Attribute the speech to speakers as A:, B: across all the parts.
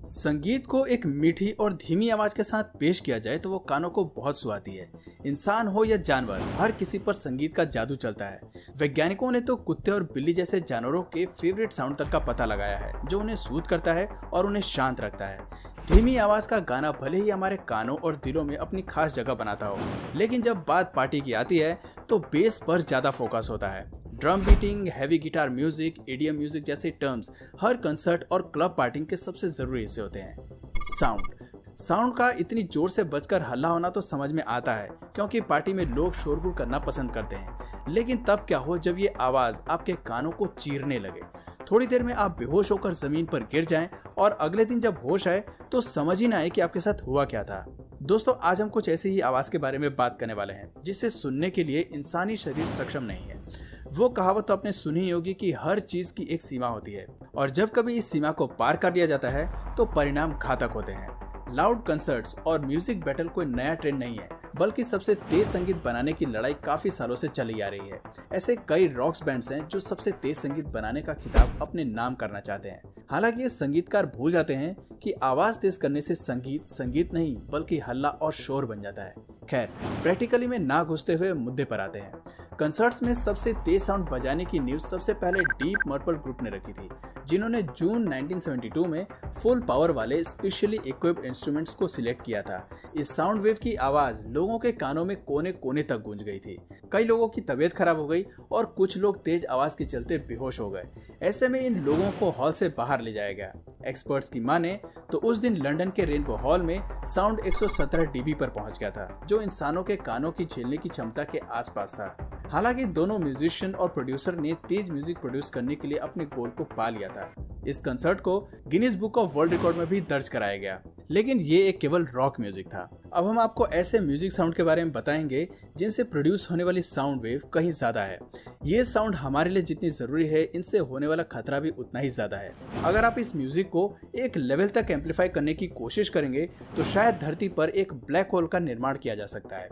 A: संगीत को एक मीठी और धीमी आवाज के साथ पेश किया जाए तो वो कानों को बहुत सुहाती है। इंसान हो या जानवर, हर किसी पर संगीत का जादू चलता है। वैज्ञानिकों ने तो कुत्ते और बिल्ली जैसे जानवरों के फेवरेट साउंड तक का पता लगाया है, जो उन्हें सूद करता है और उन्हें शांत रखता है। धीमी आवाज का गाना भले ही हमारे कानों और दिलों में अपनी खास जगह बनाता हो, लेकिन जब बात पार्टी की आती है तो बेस पर ज्यादा फोकस होता है। Drum beating, heavy guitar music, EDM music जैसे टर्म्स हर कंसर्ट और क्लब पार्टी के सबसे जरूरी हिस्से होते हैं। साउंड का इतनी जोर से बजकर हल्ला होना तो समझ में आता है, क्योंकि पार्टी में लोग शोरगुल करना पसंद करते हैं। लेकिन तब क्या हो जब ये आवाज आपके कानों को चीरने लगे। थोड़ी देर में आप बेहोश होकर जमीन पर गिर जाएं और अगले दिन जब होश आए तो समझ ही ना आए कि आपके साथ हुआ क्या था। दोस्तों, आज हम कुछ ऐसी ही आवाज के बारे में बात करने वाले हैं जिसे सुनने के लिए इंसानी शरीर सक्षम नहीं है। वो कहावत तो आपने सुनी होगी कि हर चीज की एक सीमा होती है, और जब कभी इस सीमा को पार कर लिया जाता है तो परिणाम घातक होते हैं। लाउड कंसर्ट्स और म्यूजिक बैटल कोई नया ट्रेंड नहीं है, बल्कि सबसे तेज संगीत बनाने की लड़ाई काफी सालों से चली आ रही है। ऐसे कई रॉक्स बैंड्स हैं जो सबसे तेज संगीत बनाने का खिताब अपने नाम करना चाहते हैं। हालांकि ये संगीतकार भूल जाते हैं कि आवाज तेज करने से संगीत नहीं बल्कि हल्ला और शोर बन जाता है। खैर, प्रैक्टिकली में ना घुसते हुए मुद्दे पर आते हैं। कंसर्ट्स में सबसे तेज साउंड बजाने की न्यूज सबसे पहले डीप पर्पल ग्रुप ने रखी थी, जिन्होंने जून 1972 में फुल पावर वाले स्पेशली इक्विप्ड इंस्ट्रूमेंट्स को सिलेक्ट किया था। इस साउंड वेव की आवाज लोगों के कानों में कोने कोने तक गूंज गई थी। कई लोगों की तबीयत खराब हो गई और कुछ लोग तेज आवाज के चलते बेहोश हो गए। ऐसे में इन लोगों को हॉल से बाहर ले जाया गया। एक्सपर्ट्स की माने तो उस दिन लंदन के रेनबो हॉल में साउंड 117 डीबी पर पहुंच गया था, जो इंसानों के कानों की झेलने की क्षमता के आसपास था। हालांकि दोनों म्यूजिशियन और प्रोड्यूसर ने तेज म्यूजिक प्रोड्यूस करने के लिए अपने गोल को पा लिया था। इस कंसर्ट को Guinness book of world record में भी दर्ज कराया गया, लेकिन ये एक केवल रॉक म्यूजिक था। अब हम आपको ऐसे म्यूजिक साउंड के बारे में बताएंगे जिनसे प्रोड्यूस होने वाली साउंड वेव कहीं ज्यादा है। ये साउंड हमारे लिए जितनी जरूरी है, इनसे होने वाला खतरा भी उतना ही ज्यादा है। अगर आप इस म्यूजिक को एक लेवल तक एम्पलीफाई करने की कोशिश करेंगे तो शायद धरती पर एक ब्लैक होल का निर्माण किया जा सकता है।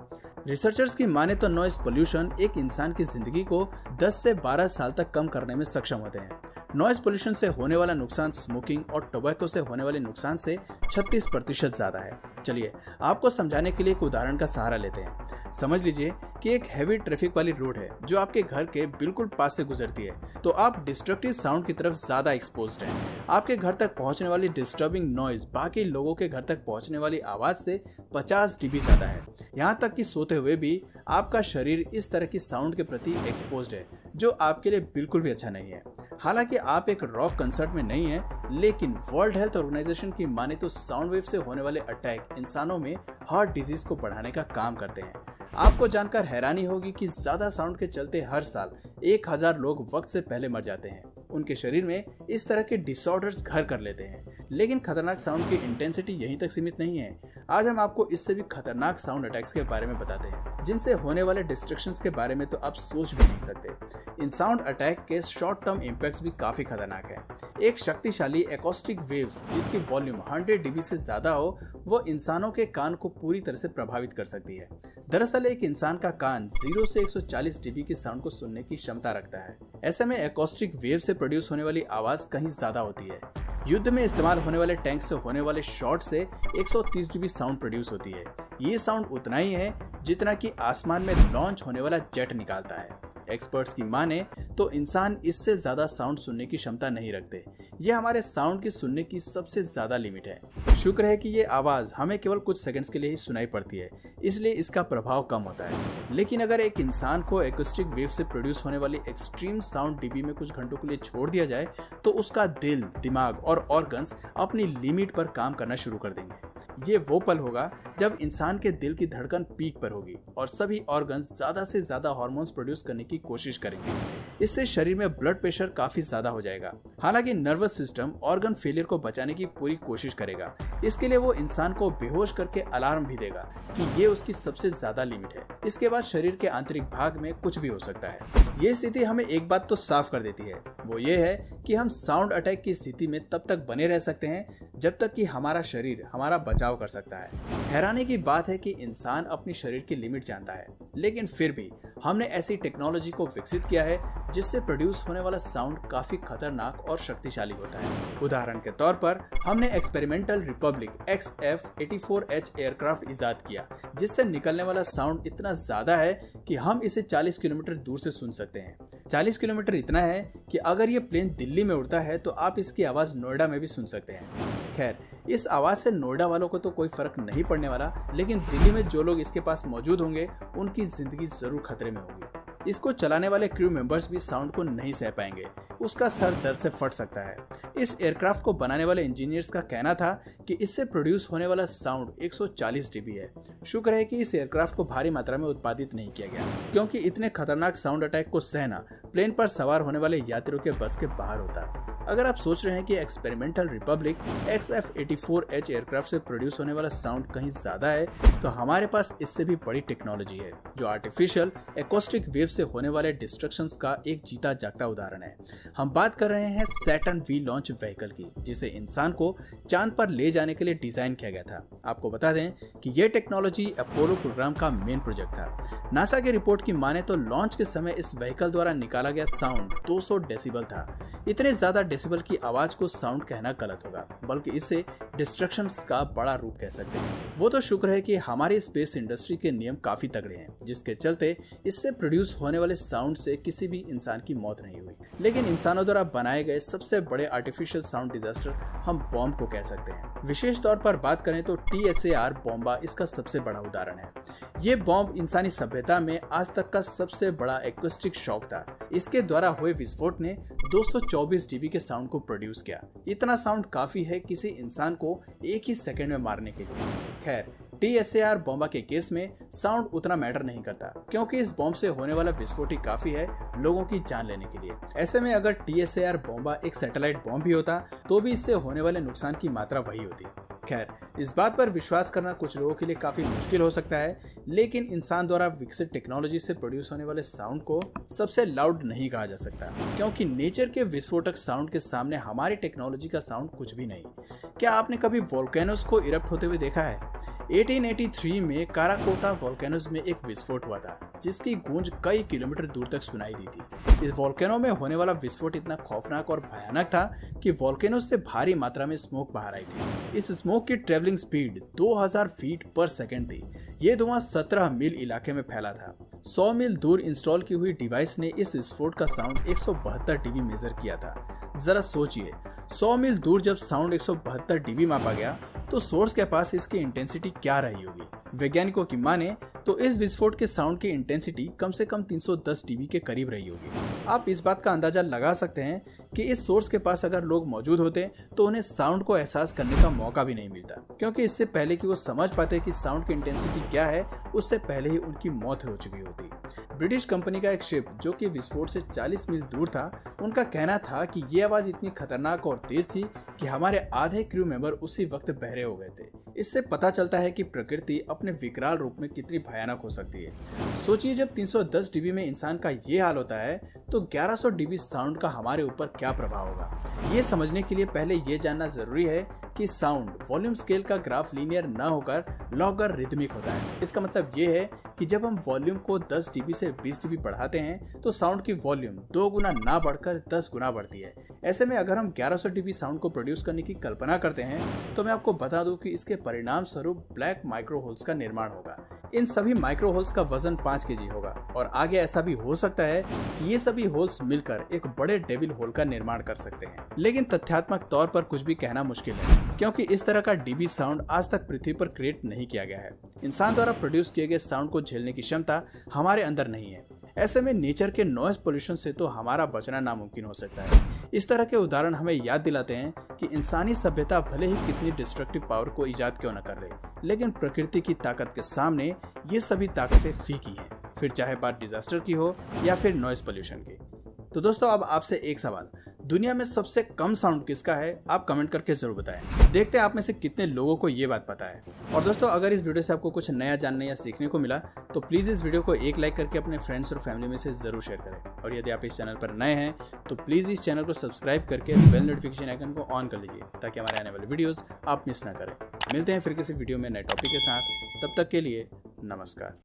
A: रिसर्चर्स की माने तो नॉइज पोल्यूशन एक इंसान की जिंदगी को 10 से 12 साल तक कम करने में सक्षम होते हैं। नॉइज पोल्यूशन से होने वाला नुकसान स्मोकिंग और टोबैको से होने वाले नुकसान से 36% ज्यादा है। चलिए आपको समझाने के लिए एक उदाहरण का सहारा लेते हैं। समझ लीजिए कि एक हैवी ट्रैफिक वाली रोड है जो आपके घर के बिल्कुल पास से गुजरती है, तो आप डिस्ट्रक्टिव साउंड की तरफ ज्यादा एक्सपोज्ड हैं। आपके घर तक पहुंचने वाली डिस्टर्बिंग नॉइज बाकी लोगों के घर तक पहुंचने वाली आवाज से 50 डीबी ज्यादा है। यहाँ तक कि सोते हुए भी आपका शरीर इस तरह की साउंड के प्रति एक्सपोज्ड है, जो आपके लिए बिल्कुल भी अच्छा नहीं है। हालांकि आप एक रॉक कंसर्ट में नहीं हैं, लेकिन वर्ल्ड हेल्थ ऑर्गेनाइजेशन की माने तो साउंड वेव से होने वाले अटैक इंसानों में हार्ट डिजीज को बढ़ाने का काम करते हैं। आपको जानकर हैरानी होगी कि ज्यादा साउंड के चलते हर साल 1000 लोग वक्त से पहले मर जाते हैं। उनके शरीर में इस तरह के डिसऑर्डर्स घर कर लेते हैं। लेकिन खतरनाक साउंड की इंटेंसिटी यहीं तक सीमित नहीं है। आज हम आपको इससे भी खतरनाक साउंड अटैक्स के बारे में बताते हैं, जिनसे होने वाले डिस्ट्रक्शंस के बारे में तो आप सोच भी नहीं सकते। इन साउंड अटैक के शॉर्ट टर्म इम्पैक्ट्स भी काफी खतरनाक है। एक शक्तिशाली एकॉस्टिक वेव्स जिसकी वॉल्यूम 100 डीबी से ज्यादा हो, वो इंसानों के कान को पूरी तरह से प्रभावित कर सकती है। दरअसल एक इंसान का कान 0 से 140 डीबी की साउंड को सुनने की क्षमता रखता है। ऐसे में एकॉस्टिक वेव से प्रोड्यूस होने वाली आवाज कहीं ज्यादा होती है। युद्ध में इस्तेमाल होने वाले टैंक से होने वाले शॉट से 130 डीबी साउंड प्रोड्यूस होती है। ये साउंड उतना ही है जितना कि आसमान में लॉन्च होने वाला जेट निकालता है। एक्सपर्ट्स की माने तो इंसान इससे ज्यादा साउंड सुनने की क्षमता नहीं रखते। ये हमारे साउंड की सुनने की सबसे ज्यादा लिमिट है। शुक्र है कि ये आवाज हमें केवल कुछ सेकंड्स के लिए ही सुनाई पड़ती है, इसलिए इसका प्रभाव कम होता है। लेकिन अगर एक इंसान को एक्यूस्टिक वेव से प्रोड्यूस होने वाली एक्सट्रीम साउंड डीबी में कुछ घंटों के लिए छोड़ दिया जाए तो उसका दिल, दिमाग और ऑर्गन्स अपनी लिमिट पर काम करना शुरू कर देंगे। ये वो पल होगा जब इंसान के दिल की धड़कन पीक पर होगी और सभी ऑर्गन्स ज्यादा से ज्यादा हार्मोन्स प्रोड्यूस करने की कोशिश करेंगे। इससे शरीर में ब्लड प्रेशर काफी ज्यादा हो जाएगा। हालांकि नर्वस सिस्टम ऑर्गन फेलियर को बचाने की पूरी कोशिश करेगा। इसके लिए वो इंसान को बेहोश करके अलार्म भी देगा कि ये उसकी सबसे ज्यादा लिमिट है। इसके बाद शरीर के आंतरिक भाग में कुछ भी हो सकता है। ये स्थिति हमें एक बात तो साफ कर देती है, वो ये है कि हम साउंड अटैक की स्थिति में तब तक बने रह सकते हैं जब तक कि हमारा शरीर हमारा बचाव कर सकता है। हैरानी की बात है कि इंसान अपनी शरीर की लिमिट जानता है, लेकिन फिर भी हमने ऐसी टेक्नोलॉजी को विकसित किया है जिससे प्रोड्यूस होने वाला साउंड काफी खतरनाक और शक्तिशाली होता है। उदाहरण के तौर पर हमने एक्सपेरिमेंटल रिपब्लिक XF-84H एयरक्राफ्ट इजाद किया, जिससे निकलने वाला साउंड इतना ज्यादा है कि हम इसे 40 किलोमीटर दूर से सुन सकते हैं। 40 किलोमीटर इतना है कि अगर ये प्लेन दिल्ली में उड़ता है तो आप इसकी आवाज नोएडा में भी सुन सकते हैं। खैर, इस आवाज से नोएडा वालों को तो कोई फर्क नहीं पड़ने वाला, लेकिन दिल्ली में जो लोग इसके पास मौजूद होंगे उनकी जिंदगी जरूर खतरे में होगी। इसको चलाने वाले क्रू मेंबर्स भी साउंड को नहीं सह पाएंगे, उसका सर दर्द से फट सकता है। इस एयरक्राफ्ट को बनाने वाले इंजीनियर्स का कहना था कि इससे प्रोड्यूस होने वाला साउंड 140 dB है। शुक्र है कि इस एयरक्राफ्ट को भारी मात्रा में उत्पादित नहीं किया गया, क्योंकि इतने खतरनाक साउंड अटैक को सहना प्लेन पर सवार होने वाले यात्रियों के बस के बाहर होता। अगर आप सोच रहे हैं कि एक्सपेरिमेंटल रिपब्लिक XF-84H एयरक्राफ्ट से प्रोड्यूस होने वाला साउंड कहीं ज्यादा है, तो हमारे पास इससे भी बड़ी टेक्नोलॉजी है जो आर्टिफिशियल एकॉस्टिक वेव से होने वाले डिस्ट्रक्शंस का एक जीता जागता उदाहरण है। हम बात कर रहे हैं सैटर्न V लॉन्च व्हीकल की, जिसे इंसान को चांद पर ले जाने के लिए डिजाइन किया गया था। आपको बता दें कि यह टेक्नोलॉजी अपोलो प्रोग्राम का मेन प्रोजेक्ट था। नासा की रिपोर्ट की माने तो लॉन्च के समय इस व्हीकल द्वारा निकाला गया साउंड 200 डेसिबल था। इतने ज्यादा डेसिबल की आवाज को साउंड कहना गलत होगा, बल्कि इसे डिस्ट्रक्शंस का बड़ा रूप कह सकते हैं। वो तो शुक्र है कि हमारी स्पेस इंडस्ट्री के नियम काफी तगड़े हैं, जिसके चलते इससे प्रोड्यूस होने वाले साउंड से किसी भी इंसान की मौत नहीं हुई। लेकिन इंसानों द्वारा बनाए गए सबसे बड़े आर्टिफिशियल साउंड डिजास्टर हम बॉम्ब को कह सकते हैं। विशेष तौर पर बात करें तो TSAR बॉम्बा इसका सबसे बड़ा उदाहरण है। ये बॉम्ब इंसानी सभ्यता में आज तक का सबसे बड़ा एक्वेस्टिक शॉक था। इसके द्वारा हुए विस्फोट ने 224 dB के साउंड को प्रोड्यूस किया। इतना साउंड काफी है किसी इंसान को एक ही सेकंड में मारने के लिए। खैर, TSAR बॉम्बा के केस में साउंड उतना मैटर नहीं करता, क्योंकि इस बॉम्ब से होने वाला विस्फोट ही काफी है लोगों की जान लेने के लिए। ऐसे में अगर TSAR बॉम्बा एक सैटेलाइट बॉम्ब भी होता तो भी इससे होने वाले नुकसान की मात्रा वही होती। खैर, इस बात पर विश्वास करना कुछ लोगों के लिए काफी मुश्किल हो सकता है, लेकिन इंसान द्वारा विकसित टेक्नोलॉजी से प्रोड्यूस होने वाले साउंड को सबसे लाउड नहीं कहा जा सकता, क्योंकि नेचर के विस्फोटक साउंड के सामने हमारी टेक्नोलॉजी का साउंड कुछ भी नहीं। क्या आपने कभी वोल्केनोस को इरप्ट होते हुए देखा है? 1883 में काराकोटा वोल्केनोस में एक विस्फोट हुआ था, जिसकी गूंज कई किलोमीटर दूर तक सुनाई दी थी। इस वोल्केनो में होने वाला विस्फोट इतना खौफनाक और भयानक था कि वोल्केनोस से भारी मात्रा में स्मोक बाहर आई थी। इस स्मोक की ट्रेवलिंग स्पीड 2000 फीट पर सेकंड थी। ये धुआं 17 मील इलाके में फैला था। 100 मील दूर इंस्टॉल की हुई डिवाइस ने इस विस्फोट का साउंड 172 dB मेजर किया था। जरा सोचिए, 100 मील दूर जब साउंड 172 dB मापा गया तो सोर्स के पास इसकी इंटेंसिटी क्या रही होगी? वैज्ञानिकों की माने तो इस विस्फोट के साउंड की इंटेंसिटी कम से कम 310 dB के करीब रही होगी। आप इस बात का अंदाजा लगा सकते हैं कि इस सोर्स के पास अगर लोग मौजूद होते तो उन्हें साउंड को एहसास करने का मौका भी नहीं मिलता, क्योंकि इससे पहले कि वो समझ पाते कि साउंड की इंटेंसिटी क्या है, उससे पहले ही उनकी मौत हो चुकी होती। ब्रिटिश कंपनी का एक शिप जो कि विस्फोट से 40 मील दूर था, उनका कहना था कि ये आवाज इतनी खतरनाक और तेज थी कि हमारे आधे क्रू मेंबर उसी वक्त बहरे हो गए थे। इससे पता चलता है कि प्रकृति अपने विकराल रूप में कितनी भयानक हो सकती है। सोचिए, जब 310 dB में इंसान का ये हाल होता है तो 1100 dB साउंड का हमारे ऊपर क्या प्रभाव होगा। ये समझने के लिए पहले ये जानना जरूरी है कि साउंड वॉल्यूम स्केल का ग्राफ लीनियर न होकर लॉगरिथमिक होता है। इसका मतलब ये है कि जब हम वॉल्यूम को 10 dB से 20 dB बढ़ाते हैं तो साउंड की वॉल्यूम 2 गुना ना बढ़कर 10 गुना बढ़ती है। ऐसे में अगर हम 1100 dB साउंड को प्रोड्यूस करने की कल्पना करते हैं तो मैं आपको बता दूं कि इसके परिणाम स्वरूप ब्लैक माइक्रो होल्स का निर्माण होगा। इन सभी माइक्रो होल्स का वजन 5 kg होगा और आगे ऐसा भी हो सकता है कि ये सभी होल्स मिलकर एक बड़े डेविल होल का निर्माण कर सकते हैं। लेकिन तथ्यात्मक तौर पर कुछ भी कहना मुश्किल है, क्योंकि इस तरह का डीबी साउंड आज तक पृथ्वी पर क्रिएट नहीं किया गया है। इंसान द्वारा प्रोड्यूस किए गए साउंड को झेलने की क्षमता हमारे अंदर नहीं है। ऐसे में नेचर के नॉइज पोल्यूशन से तो हमारा बचना नामुमकिन हो सकता है। इस तरह के उदाहरण हमें याद दिलाते हैं कि इंसानी सभ्यता भले ही कितनी डिस्ट्रक्टिव पावर को इजाद क्यों न कर रहे, लेकिन प्रकृति की ताकत के सामने ये सभी ताकतें फीकी हैं, फिर चाहे बात डिजास्टर की हो या फिर नॉइज पोल्यूशन की। तो दोस्तों, अब आपसे एक सवाल, दुनिया में सबसे कम साउंड किसका है? आप कमेंट करके जरूर बताएं। देखते हैं आप में से कितने लोगों को ये बात पता है। और दोस्तों, अगर इस वीडियो से आपको कुछ नया जानने या सीखने को मिला तो प्लीज़ इस वीडियो को एक लाइक करके अपने फ्रेंड्स और फैमिली में से ज़रूर शेयर करें। और यदि आप इस चैनल पर नए हैं तो प्लीज़ इस चैनल को सब्सक्राइब करके बेल नोटिफिकेशन आइकन को ऑन कर लीजिए, ताकि हमारे आने वाले वीडियोज़ आप मिस ना करें। मिलते हैं फिर किसी वीडियो में नए टॉपिक के साथ। तब तक के लिए नमस्कार।